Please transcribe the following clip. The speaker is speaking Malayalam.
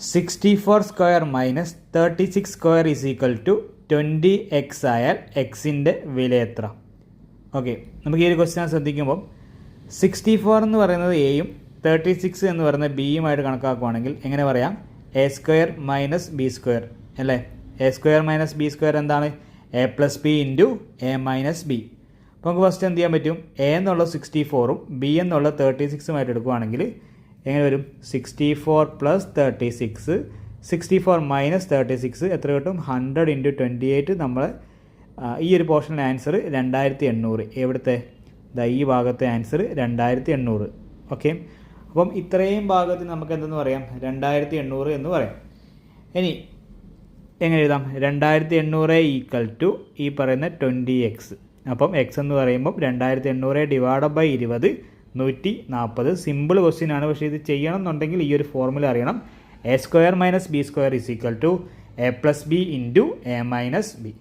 64 square minus 36 square is equal to 20x ആയാൽ എക്സിൻ്റെ വില എത്ര? ഓക്കെ, നമുക്ക് ഈ ഒരു ക്വസ്റ്റ്യൻ ശ്രദ്ധിക്കുമ്പോൾ 64 എന്ന് പറയുന്നത് എയും 36 എന്ന് പറയുന്നത് ബിയുമായിട്ട് കണക്കാക്കുകയാണെങ്കിൽ എങ്ങനെ പറയാം? A square minus B square അല്ലേ? A square minus B square എന്താണ്? A plus B into A minus B. അപ്പോൾ നമുക്ക് ഫസ്റ്റ് എന്ത് ചെയ്യാൻ പറ്റും? എ എന്നുള്ള 64ഉം ബി എന്നുള്ള 36ഉമായിട്ട് എടുക്കുകയാണെങ്കിൽ എങ്ങനെ വരും? 64 പ്ലസ് 36, 64 മൈനസ് 36 എത്ര കിട്ടും? 100 ഇൻറ്റു 28. നമ്മൾ ഈ ഒരു പോർഷനിലെ ആൻസർ 2800. എവിടുത്തെ? ഈ ഭാഗത്തെ ആൻസർ 2800. ഓക്കെ, അപ്പം ഇത്രയും ഭാഗത്ത് നമുക്ക് എന്തെന്ന് പറയാം? 2800 എന്ന് പറയാം. ഇനി എങ്ങനെ എഴുതാം? 2800 ഈക്വൽ ടു ഈ പറയുന്ന 20x. അപ്പം എക്സ് എന്ന് പറയുമ്പം 2800 ഡിവൈഡ് ബൈ 20, 140. സിമ്പിൾ ക്വസ്റ്റ്യൻ ആണ്, പക്ഷേ ഇത് ചെയ്യണം എന്നുണ്ടെങ്കിൽ ഈ ഒരു ഫോർമുല അറിയണം. A square minus B square is equal to A plus B into A minus B.